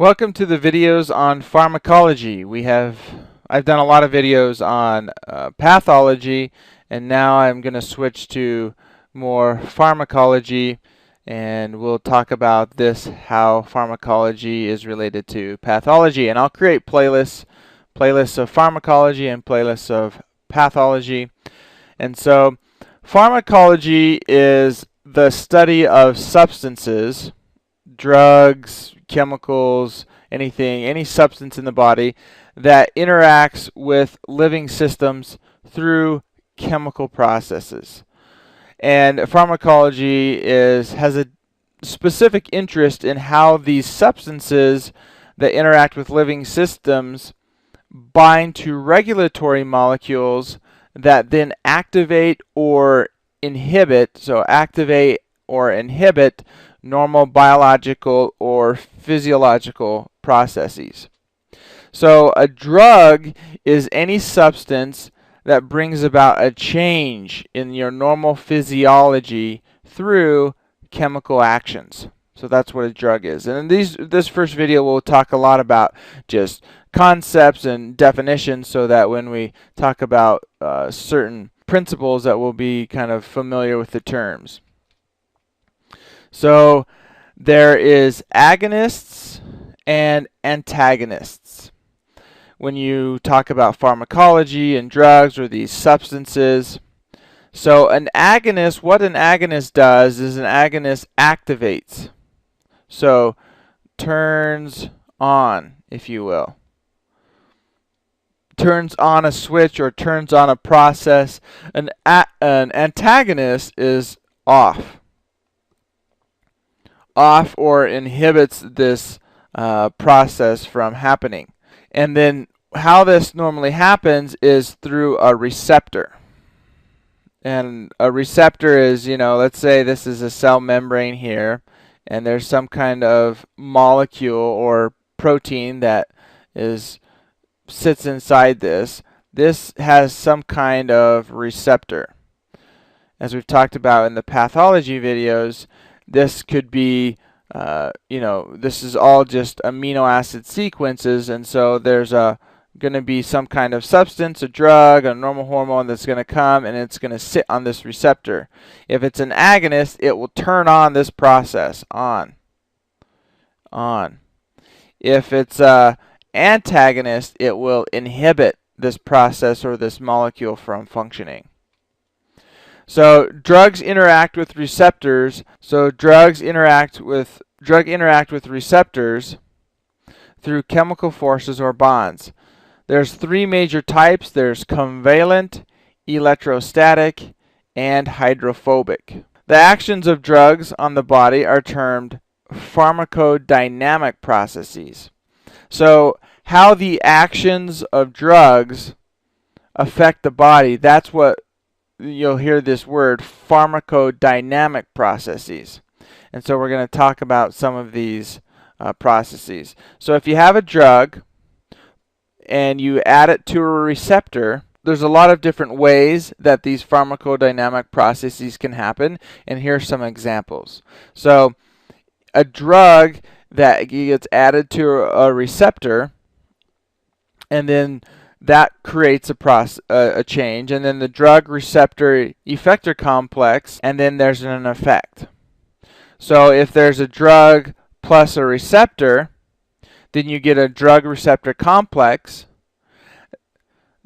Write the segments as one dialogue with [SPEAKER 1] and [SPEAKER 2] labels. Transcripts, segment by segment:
[SPEAKER 1] Welcome to the videos on pharmacology. I've done a lot of videos on pathology, and now I'm going to switch to more pharmacology, and we'll talk about how pharmacology is related to pathology. And I'll create playlists of pharmacology and playlists of pathology. And so pharmacology is the study of substances, drugs, chemicals, any substance in the body that interacts with living systems through chemical processes. And pharmacology has a specific interest in how these substances that interact with living systems bind to regulatory molecules that then activate or inhibit normal biological or physiological processes. So a drug is any substance that brings about a change in your normal physiology through chemical actions. So that's what a drug is. And in this first video, we'll talk a lot about just concepts and definitions, so that when we talk about certain principles, that we'll be kind of familiar with the terms. So there is agonists and antagonists when you talk about pharmacology and drugs or these substances. So what an agonist does is an agonist activates. So turns on, if you will. Turns on a switch or turns on a process. An antagonist is off or inhibits this process from happening. And then how this normally happens is through a receptor. And a receptor is, let's say this is a cell membrane here, and there's some kind of molecule or protein that sits inside this. This has some kind of receptor. As we've talked about in the pathology videos, this could be, this is all just amino acid sequences, and so there's going to be some kind of substance, a drug, a normal hormone that's going to come, and it's going to sit on this receptor. If it's an agonist, it will turn on this process, on. If it's an antagonist, it will inhibit this process or this molecule from functioning. So drugs interact with receptors. So drug interact with receptors through chemical forces or bonds. There's three major types. There's covalent, electrostatic, and hydrophobic. The actions of drugs on the body are termed pharmacodynamic processes. So how the actions of drugs affect the body, that's what you'll hear this word, pharmacodynamic processes. And so we're going to talk about some of these processes. So if you have a drug and you add it to a receptor, there's a lot of different ways that these pharmacodynamic processes can happen, and here are some examples. So a drug that gets added to a receptor, and then that creates a change, and then the drug receptor effector complex, and then there's an effect. So if there's a drug plus a receptor, then you get a drug receptor complex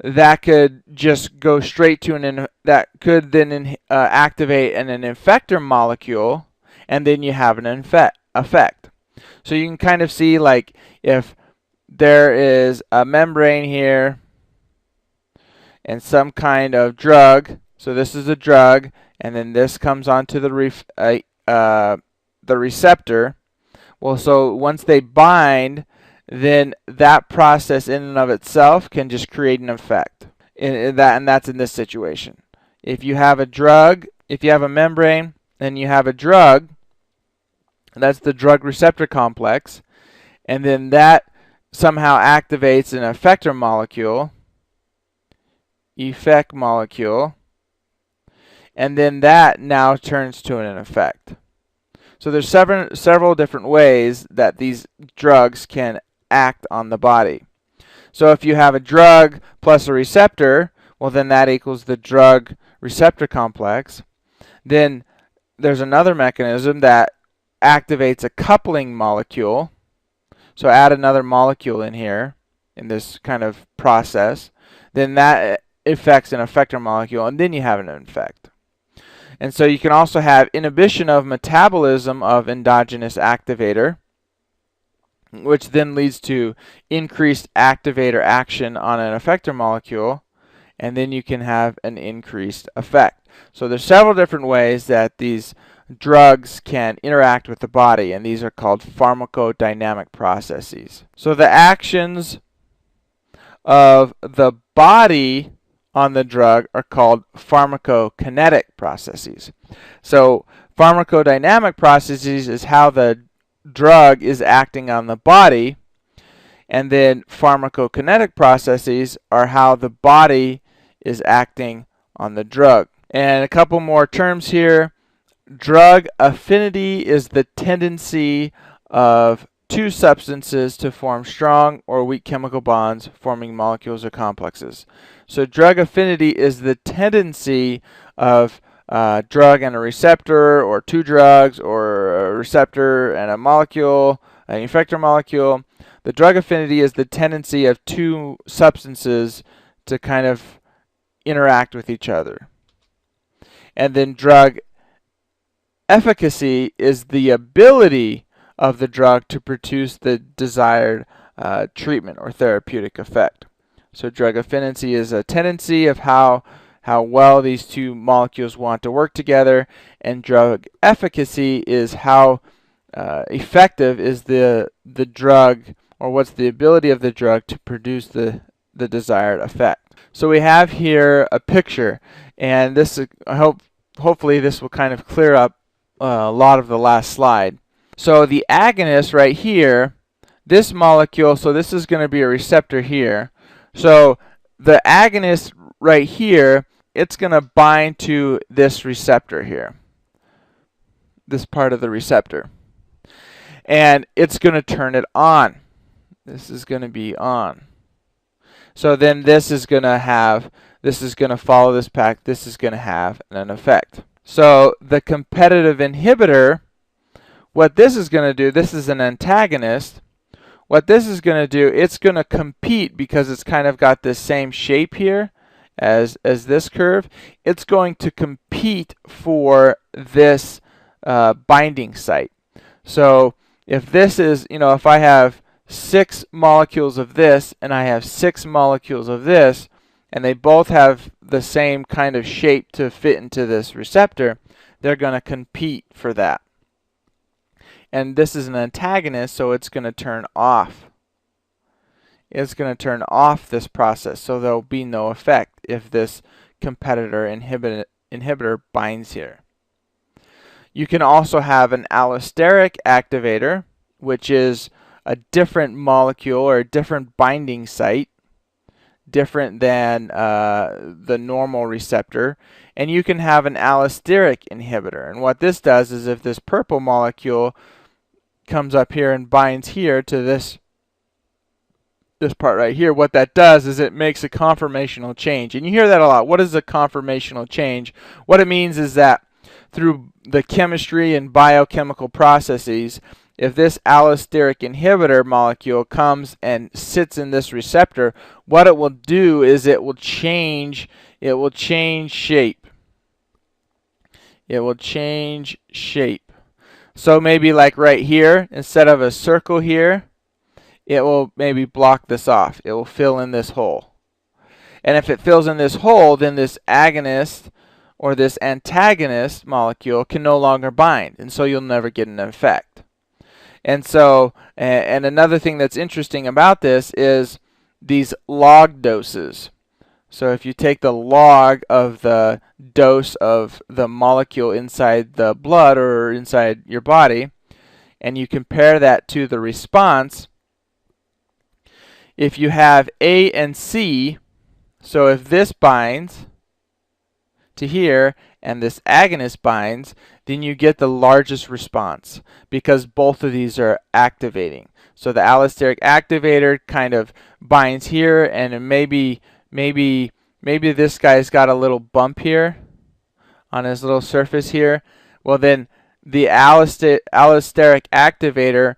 [SPEAKER 1] that could just go straight to that could then activate an effector molecule, and then you have an effect. So you can kind of see, like, if there is a membrane here and some kind of drug, so this is a drug, and then this comes onto the receptor. Well, so once they bind, then that process in and of itself can just create an effect. And that's in this situation. If you have a membrane and you have a drug, that's the drug receptor complex, and then that somehow activates an effect molecule, and then that now turns to an effect. So there's several different ways that these drugs can act on the body. So if you have a drug plus a receptor, well then that equals the drug receptor complex. Then there's another mechanism that activates a coupling molecule. So add another molecule in here in this kind of process. Then that affects an effector molecule, and then you have an effect. And so you can also have inhibition of metabolism of endogenous activator, which then leads to increased activator action on an effector molecule, and then you can have an increased effect. So there's several different ways that these drugs can interact with the body, and these are called pharmacodynamic processes. So the actions of the body on the drug are called pharmacokinetic processes. So pharmacodynamic processes is how the drug is acting on the body, and then pharmacokinetic processes are how the body is acting on the drug. And a couple more terms here. Drug affinity is the tendency of two substances to form strong or weak chemical bonds forming molecules or complexes. So drug affinity is the tendency of a drug and a receptor, or two drugs, or a receptor and a molecule, an effector molecule. The drug affinity is the tendency of two substances to kind of interact with each other. And then drug efficacy is the ability of the drug to produce the desired treatment or therapeutic effect. So drug affinity is a tendency of how well these two molecules want to work together, and drug efficacy is how effective is the drug, or what's the ability of the drug to produce the desired effect. So we have here a picture, and this hopefully this will kind of clear up a lot of the last slide. So the agonist right here, this molecule, so this is going to be a receptor here. So the agonist right here, it's going to bind to this receptor here, this part of the receptor, and it's going to turn it on. This is going to be on. So then this is going to follow this path. This is going to have an effect. So the competitive inhibitor, what this is going to do, this is an antagonist. What this is going to do, it's going to compete, because it's kind of got this same shape here as this curve. It's going to compete for this binding site. So if this is, if I have 6 molecules of this and I have 6 molecules of this, and they both have the same kind of shape to fit into this receptor, they're going to compete for that. And this is an antagonist, so it's going to turn off. It's going to turn off this process, so there will be no effect if this competitor inhibitor binds here. You can also have an allosteric activator, which is a different molecule or a different binding site, different than the normal receptor. And you can have an allosteric inhibitor. And what this does is, if this purple molecule comes up here and binds here to this part right here, what that does is it makes a conformational change. And you hear that a lot. What is a conformational change? What it means is that through the chemistry and biochemical processes, if this allosteric inhibitor molecule comes and sits in this receptor, what it will do is it will change shape. It will change shape. So maybe like right here, instead of a circle here, it will maybe block this off. It will fill in this hole. And if it fills in this hole, then this agonist or this antagonist molecule can no longer bind, and so you'll never get an effect. And so, and another thing that's interesting about this is these log doses. So if you take the log of the dose of the molecule inside the blood or inside your body, and you compare that to the response, if you have A and C, so if this binds to here and this agonist binds, then you get the largest response because both of these are activating. So the allosteric activator kind of binds here, and maybe this guy's got a little bump here on his little surface here. Well, then the allosteric activator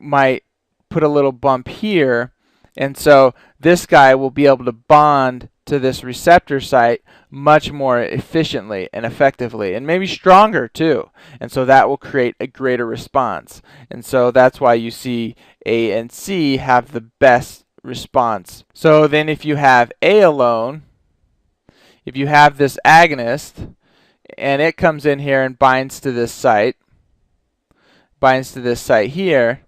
[SPEAKER 1] might put a little bump here, and so this guy will be able to bond to this receptor site much more efficiently and effectively, and maybe stronger too. And so that will create a greater response. And so that's why you see A and C have the best response. So then if you have A alone, if you have this agonist, and it comes in here and binds to this site here,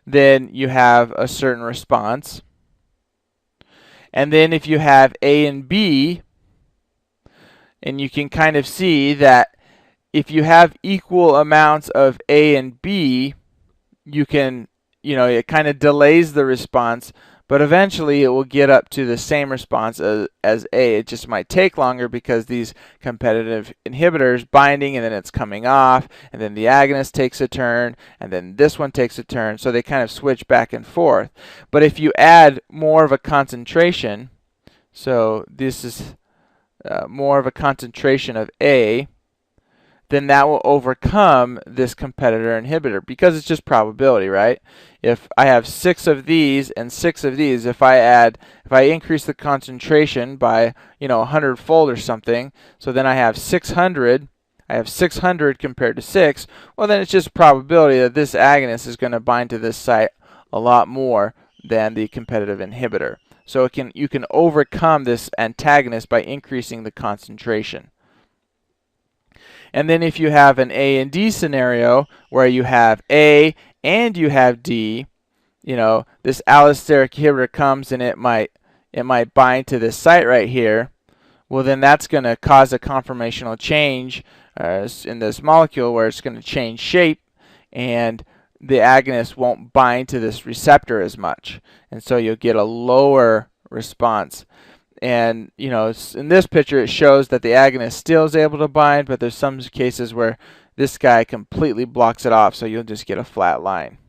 [SPEAKER 1] then you have a certain response. And then if you have A and B, and you can kind of see that if you have equal amounts of A and B, you can, it kind of delays the response, but eventually it will get up to the same response as A. It just might take longer because these competitive inhibitors binding, and then it's coming off, and then the agonist takes a turn, and then this one takes a turn, so they kind of switch back and forth. But if you add more of a concentration, so this is more of a concentration of A, then that will overcome this competitor inhibitor, because it's just probability, right? If I have 6 of these and 6 of these, if I increase the concentration by 100-fold or something, so then I have 600. I have 600 compared to 6. Well, then it's just probability that this agonist is going to bind to this site a lot more than the competitive inhibitor. So you can overcome this antagonist by increasing the concentration. And then if you have an A and D scenario where you have A and you have D, this allosteric inhibitor comes and it might bind to this site right here. Well, then that's going to cause a conformational change in this molecule where it's going to change shape, and the agonist won't bind to this receptor as much, and so you'll get a lower response. And in this picture it shows that the agonist still is able to bind, but there's some cases where this guy completely blocks it off, so you'll just get a flat line.